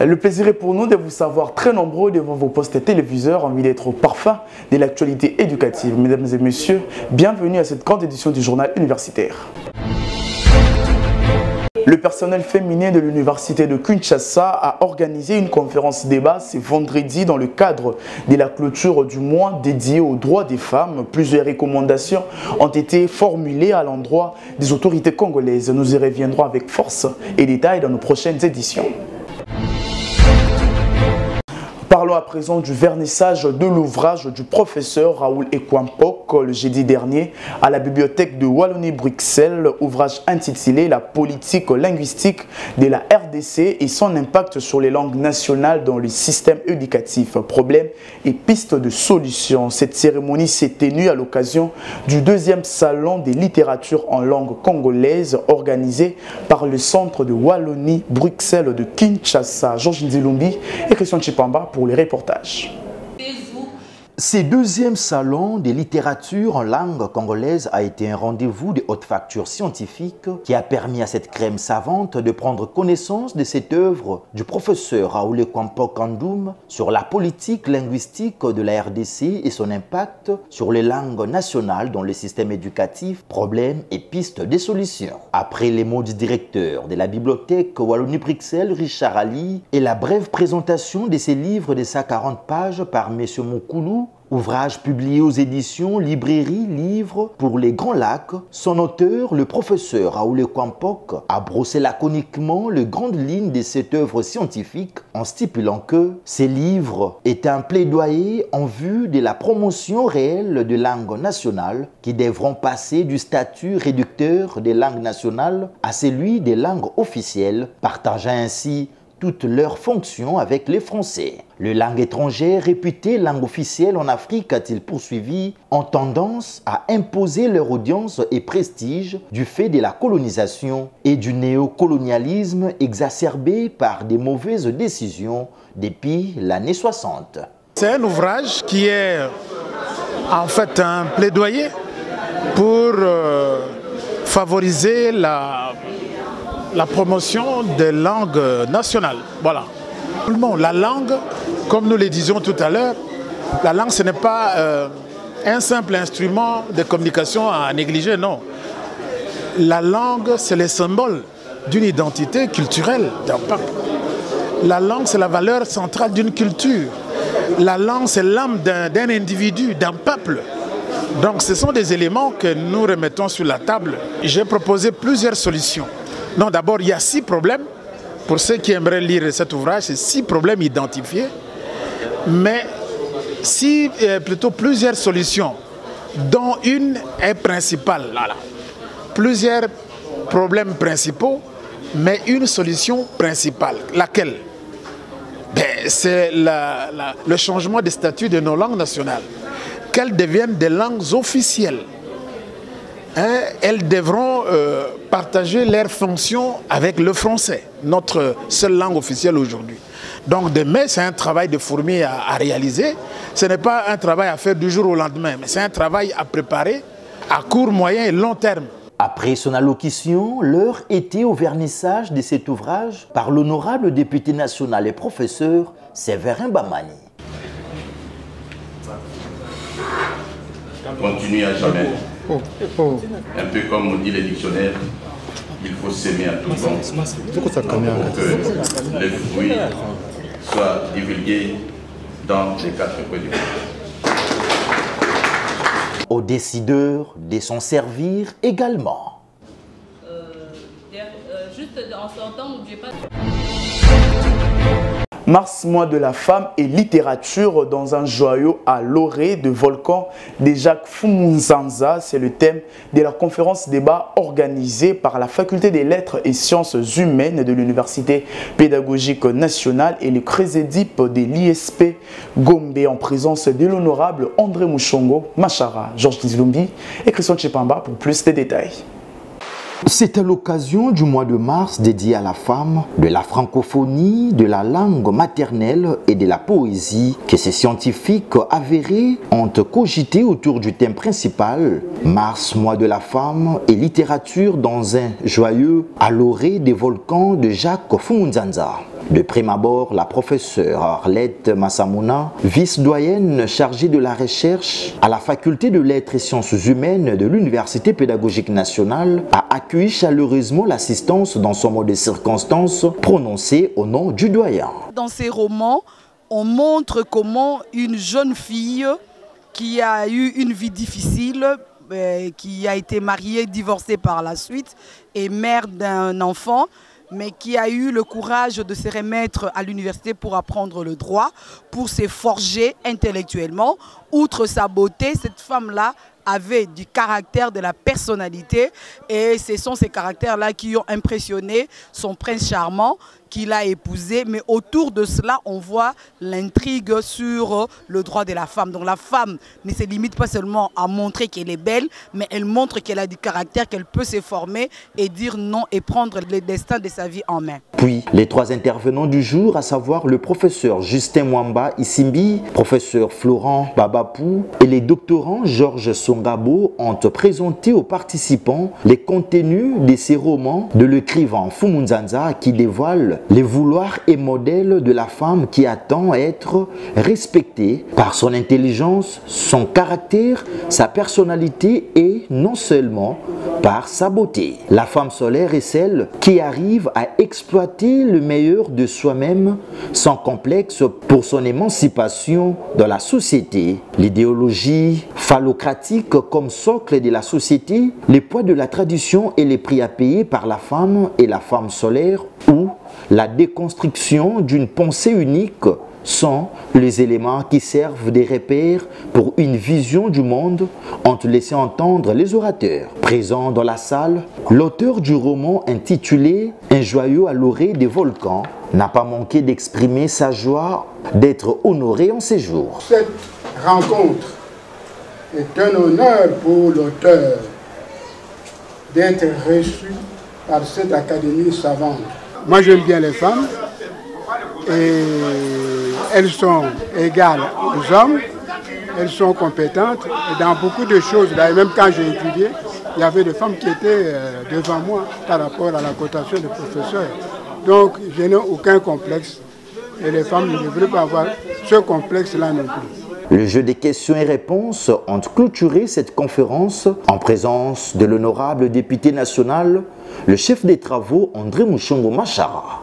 Le plaisir est pour nous de vous savoir très nombreux devant vos postes téléviseurs, envie d'être au parfum de l'actualité éducative. Mesdames et messieurs, bienvenue à cette grande édition du journal universitaire. Le personnel féminin de l'université de Kinshasa a organisé une conférence débat ce vendredi dans le cadre de la clôture du mois dédié aux droits des femmes. Plusieurs recommandations ont été formulées à l'endroit des autorités congolaises. Nous y reviendrons avec force et détails dans nos prochaines éditions. Parlons à présent du vernissage de l'ouvrage du professeur Raoul Ekwampok le jeudi dernier à la bibliothèque de Wallonie-Bruxelles, ouvrage intitulé « La politique linguistique de la RDC et son impact sur les langues nationales dans le système éducatif, problèmes et pistes de solutions ». Cette cérémonie s'est tenue à l'occasion du deuxième salon des littératures en langue congolaise organisé par le centre de Wallonie-Bruxelles de Kinshasa. Georges Nzilumbi et Christian Chipamba pour les reportages. Ce deuxième salon des littératures en langue congolaise a été un rendez-vous de haute facture scientifique qui a permis à cette crème savante de prendre connaissance de cette œuvre du professeur Raoul Ekwampok Kandoum sur la politique linguistique de la RDC et son impact sur les langues nationales dans le système éducatif, problèmes et pistes de solutions. Après les mots du directeur de la bibliothèque Wallonie-Bruxelles, Richard Ali, et la brève présentation de ses livres de 140 pages par M. Moukoulou, ouvrage publié aux éditions Librairie Livres pour les Grands Lacs, son auteur, le professeur Raoul Ekwampok, a brossé laconiquement les grandes lignes de cette œuvre scientifique en stipulant que ces livres étaient un plaidoyer en vue de la promotion réelle de langues nationales qui devront passer du statut réducteur des langues nationales à celui des langues officielles, partageant ainsi toutes leurs fonctions avec les Français. Les langues étrangères réputées langue officielle en Afrique, a-t-il poursuivi, ont tendance à imposer leur audience et prestige du fait de la colonisation et du néocolonialisme exacerbé par des mauvaises décisions depuis l'année 60. C'est un ouvrage qui est en fait un plaidoyer pour favoriser la promotion des langues nationales. Voilà. La langue, comme nous le disions tout à l'heure, la langue ce n'est pas un simple instrument de communication à négliger, non. La langue, c'est le symbole d'une identité culturelle d'un peuple. La langue, c'est la valeur centrale d'une culture. La langue, c'est l'âme d'un individu, d'un peuple. Donc ce sont des éléments que nous remettons sur la table. J'ai proposé plusieurs solutions. Non, d'abord, il y a 6 problèmes. Pour ceux qui aimeraient lire cet ouvrage, c'est 6 problèmes identifiés, mais plutôt plusieurs solutions, dont une est principale. Voilà. Plusieurs problèmes principaux, mais une solution principale. Laquelle? C'est le changement de statut de nos langues nationales. Qu'elles deviennent des langues officielles. Elles devront partager leurs fonctions avec le français, notre seule langue officielle aujourd'hui. Donc demain, c'est un travail de fourmi à réaliser. Ce n'est pas un travail à faire du jour au lendemain, mais c'est un travail à préparer à court, moyen et long terme. Après son allocution, l'heure était au vernissage de cet ouvrage par l'honorable député national et professeur Séverin Bamani. Continue à jamais. Un peu comme dit le dictionnaire, il faut s'aimer à tout temps pour que les fruits soient divulgués dans les 4 coins du monde. Aux décideurs de s'en servir également. Juste en sortant, n'oubliez pas... Mars, mois de la femme et littérature dans un joyau à l'orée de volcan de Jacques Fumunzanza. C'est le thème de la conférence débat organisée par la Faculté des Lettres et Sciences Humaines de l'Université Pédagogique Nationale et le Crésédip de l'ISP Gombe en présence de l'honorable André Mouchongo Machara, Georges Nzilumbi et Christian Chipamba pour plus de détails. C'est à l'occasion du mois de mars dédié à la femme, de la francophonie, de la langue maternelle et de la poésie que ces scientifiques avérés ont cogité autour du thème principal « Mars, mois de la femme et littérature dans un joyeux à l'orée des volcans de Jacques Fumunzanza ». De prime abord, la professeure Arlette Massamouna, vice-doyenne chargée de la recherche à la faculté de lettres et sciences humaines de l'Université pédagogique nationale, a accueilli chaleureusement l'assistance dans son mot de circonstance prononcé au nom du doyen. Dans ces romans, on montre comment une jeune fille qui a eu une vie difficile, qui a été mariée, divorcée par la suite et mère d'un enfant, mais qui a eu le courage de se remettre à l'université pour apprendre le droit, pour se forger intellectuellement. Outre sa beauté, cette femme-là avait du caractère, de la personnalité, et ce sont ces caractères-là qui ont impressionné son prince charmant qu'il a épousé. Mais autour de cela, on voit l'intrigue sur le droit de la femme. Donc la femme ne se limite pas seulement à montrer qu'elle est belle, mais elle montre qu'elle a du caractère, qu'elle peut se former et dire non et prendre le destin de sa vie en main. Puis, les trois intervenants du jour, à savoir le professeur Justin Mwamba Isimbi, professeur Florent Babapou et les doctorants Georges Songabo, ont présenté aux participants les contenus de ces romans de l'écrivain Fumunzanza qui dévoile les vouloirs et modèles de la femme qui attend à être respectée par son intelligence, son caractère, sa personnalité et non seulement par sa beauté. La femme solaire est celle qui arrive à exploiter le meilleur de soi-même sans complexe pour son émancipation dans la société. L'idéologie phallocratique comme socle de la société, les poids de la tradition et les prix à payer par la femme et la femme solaire ou la déconstruction d'une pensée unique sont les éléments qui servent des repères pour une vision du monde, ont laissé entendre les orateurs. Présent dans la salle, l'auteur du roman intitulé « Un joyau à l'orée des volcans » n'a pas manqué d'exprimer sa joie d'être honoré en ces jours. Cette rencontre est un honneur pour l'auteur d'être reçu par cette académie savante. Moi j'aime bien les femmes et elles sont égales aux hommes, elles sont compétentes et dans beaucoup de choses, là, même quand j'ai étudié, il y avait des femmes qui étaient devant moi par rapport à la cotation des professeurs. Donc je n'ai aucun complexe et les femmes ne devraient pas avoir ce complexe-là non plus. Le jeu des questions et réponses ont clôturé cette conférence en présence de l'honorable député national, le chef des travaux André Mouchongo Machara.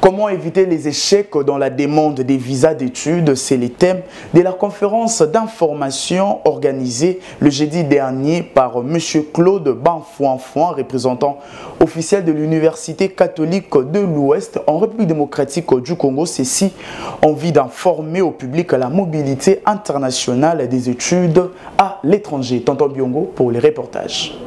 Comment éviter les échecs dans la demande des visas d'études? C'est le thème de la conférence d'information organisée le jeudi dernier par M. Claude Banfouanfouan, représentant officiel de l'Université catholique de l'Ouest en République démocratique du Congo. Ceci en vue d'informer au public la mobilité internationale des études à l'étranger. Tonton Biongo pour les reportages.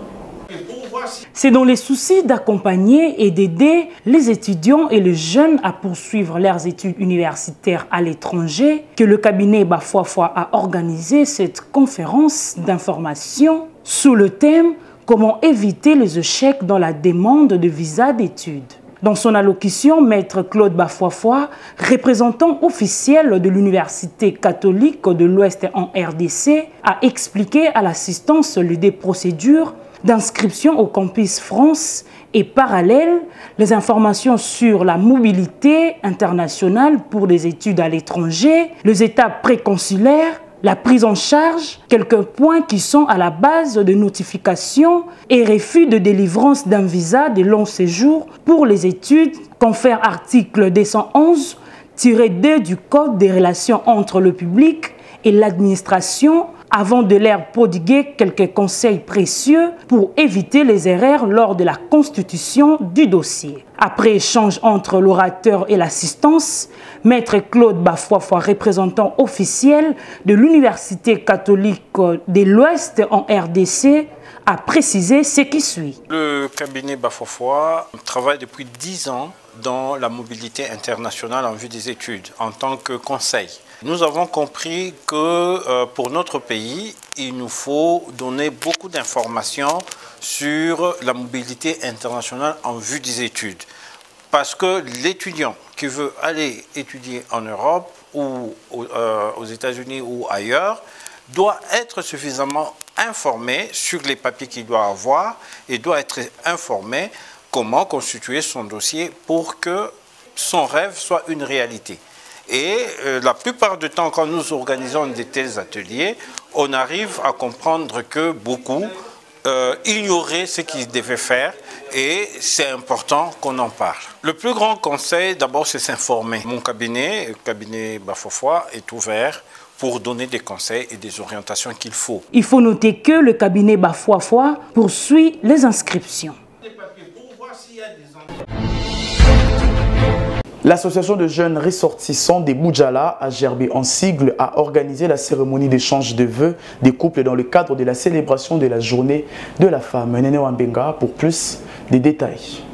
C'est dans les soucis d'accompagner et d'aider les étudiants et les jeunes à poursuivre leurs études universitaires à l'étranger que le cabinet Bafouafoua a organisé cette conférence d'information sous le thème « Comment éviter les échecs dans la demande de visa d'études ». Dans son allocution, Maître Claude Bafouafoua, représentant officiel de l'Université catholique de l'Ouest en RDC, a expliqué à l'assistance des procédures d'inscription au campus France et parallèle les informations sur la mobilité internationale pour des études à l'étranger, les étapes préconsulaires, la prise en charge, quelques points qui sont à la base de notification et refus de délivrance d'un visa de long séjour pour les études, confère article 211-2 du Code des relations entre le public et l'administration, avant de leur prodiguer quelques conseils précieux pour éviter les erreurs lors de la constitution du dossier. Après échange entre l'orateur et l'assistance, Maître Claude Bafouafoua, représentant officiel de l'Université catholique de l'Ouest en RDC, a précisé ce qui suit. Le cabinet Bafouafoua travaille depuis 10 ans dans la mobilité internationale en vue des études en tant que conseil. Nous avons compris que pour notre pays, il nous faut donner beaucoup d'informations sur la mobilité internationale en vue des études. Parce que l'étudiant qui veut aller étudier en Europe ou aux États-Unis ou ailleurs doit être suffisamment informé sur les papiers qu'il doit avoir et doit être informé comment constituer son dossier pour que son rêve soit une réalité. Et la plupart du temps, quand nous organisons de tels ateliers, on arrive à comprendre que beaucoup ignoraient ce qu'ils devaient faire et c'est important qu'on en parle. Le plus grand conseil, d'abord, c'est s'informer. Mon cabinet, le cabinet Bafofua, est ouvert pour donner des conseils et des orientations qu'il faut. Il faut noter que le cabinet Bafofua poursuit les inscriptions. L'association de jeunes ressortissants des Boudjala à Gerbé en sigle a organisé la cérémonie d'échange de vœux des couples dans le cadre de la célébration de la journée de la femme. Néné Wambenga pour plus de détails.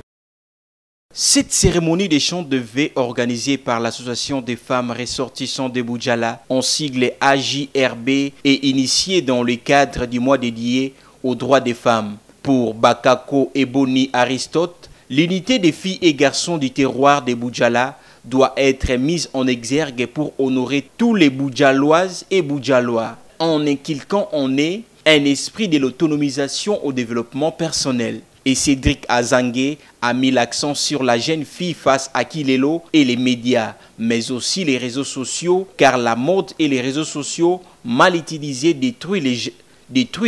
Cette cérémonie d'échange de vœux organisée par l'association des femmes ressortissantes de Boudjala en sigle AJRB est initiée dans le cadre du mois dédié aux droits des femmes. Pour Bakako Eboni Aristote, l'unité des filles et garçons du terroir des Boudjala doit être mise en exergue pour honorer tous les Boudjaloises et Boudjalois, en inculquant en eux un esprit de l'autonomisation au développement personnel. Et Cédric Azangue a mis l'accent sur la jeune fille face à Kilelo et les médias, mais aussi les réseaux sociaux, car la mode et les réseaux sociaux mal utilisés détruisent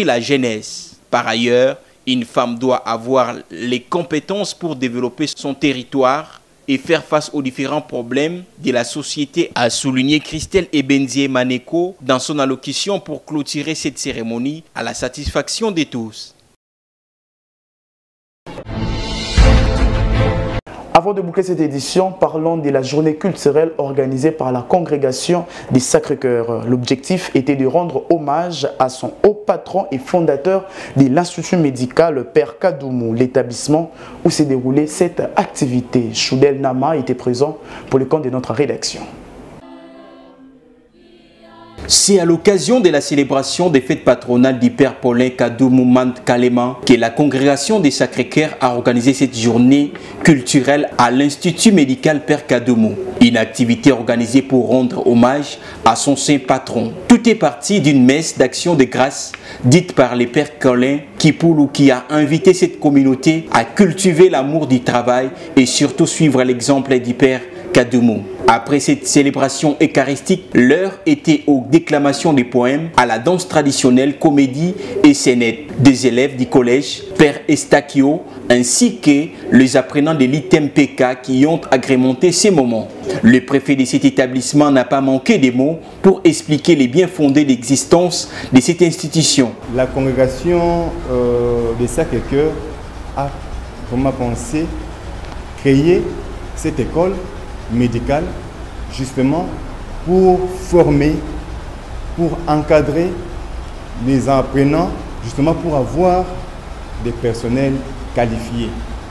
la jeunesse. Par ailleurs, une femme doit avoir les compétences pour développer son territoire et faire face aux différents problèmes de la société, a souligné Christelle Ebenzie Maneko dans son allocution pour clôturer cette cérémonie à la satisfaction de tous. Avant de boucler cette édition, parlons de la journée culturelle organisée par la congrégation des Sacré-Cœur. L'objectif était de rendre hommage à son haut patron et fondateur de l'Institut médical Père Kadoumou, l'établissement où s'est déroulée cette activité. Choudel Nama était présent pour le compte de notre rédaction. C'est à l'occasion de la célébration des fêtes patronales du Père Paulin Kadoumou Mand Kalema que la congrégation des Sacré-Cœur a organisé cette journée culturelle à l'Institut médical Père Kadoumou. Une activité organisée pour rendre hommage à son saint patron. Tout est parti d'une messe d'action de grâce dite par le Père Colin Kipoulou qui a invité cette communauté à cultiver l'amour du travail et surtout suivre l'exemple du Père Kadoumou. Après cette célébration eucharistique, l'heure était aux déclamations des poèmes, à la danse traditionnelle, comédie et scénette des élèves du collège Père Estakio ainsi que les apprenants de l'ITMPK qui ont agrémenté ces moments. Le préfet de cet établissement n'a pas manqué de mots pour expliquer les biens fondés d'existence de cette institution. La congrégation des Sacré-Cœur a vraiment pensé créer cette école médicale justement pour former, pour encadrer les apprenants, justement pour avoir des personnels qualifiés,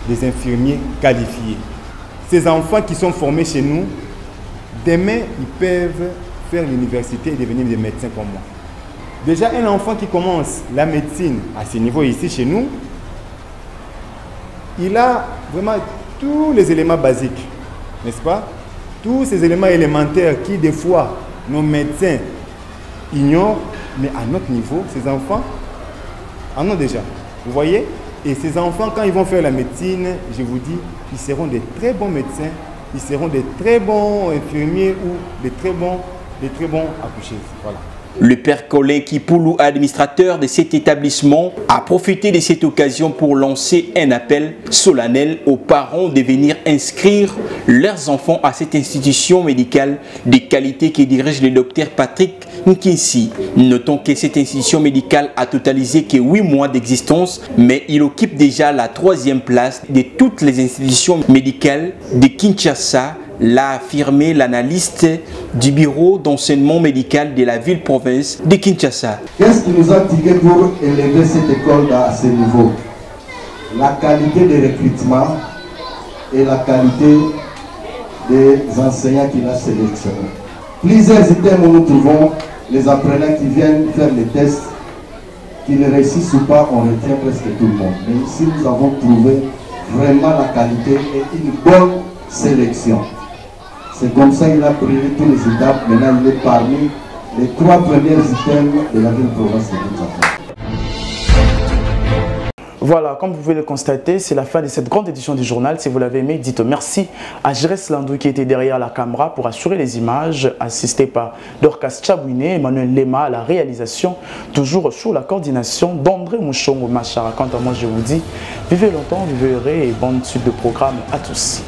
des infirmiers qualifiés. Ces enfants qui sont formés chez nous, demain ils peuvent faire l'université et devenir des médecins comme moi. Déjà un enfant qui commence la médecine à ce niveau ici chez nous, il a vraiment tous les éléments basiques. N'est-ce pas? Tous ces éléments élémentaires qui, des fois, nos médecins ignorent, mais à notre niveau, ces enfants en ont déjà. Vous voyez? Et ces enfants, quand ils vont faire la médecine, je vous dis, ils seront des très bons médecins, ils seront des très bons infirmiers ou des très bons accoucheuses. Voilà. Le Père Colin Kipoulou, administrateur de cet établissement, a profité de cette occasion pour lancer un appel solennel aux parents de venir inscrire leurs enfants à cette institution médicale de qualité qui dirige le docteur Patrick Nkinsi. Notons que cette institution médicale a totalisé que 8 mois d'existence, mais il occupe déjà la 3e place de toutes les institutions médicales de Kinshasa, l'a affirmé l'analyste du bureau d'enseignement médical de la ville-province de Kinshasa. Qu'est-ce qui nous a tiré pour élever cette école à ce niveau? La qualité des recrutements et la qualité des enseignants qu'il a sélectionnés. Plusieurs items où nous trouvons les apprenants qui viennent faire les tests, qui ne réussissent ou pas, on retient presque tout le monde. Mais ici, nous avons trouvé vraiment la qualité et une bonne sélection. C'est comme ça qu'il a pris toutes les étapes. Maintenant, il est parmi les 3 premiers items de la ville-province de Kinshasa. Voilà, comme vous pouvez le constater, c'est la fin de cette grande édition du journal. Si vous l'avez aimé, dites merci à Jérès Landou qui était derrière la caméra pour assurer les images, assisté par Dorcas Chabouine, Emmanuel Lema à la réalisation, toujours sous la coordination d'André Mouchongo Machara. Quant à moi, je vous dis, vivez longtemps, vivez heureux et bonne suite de programme à tous.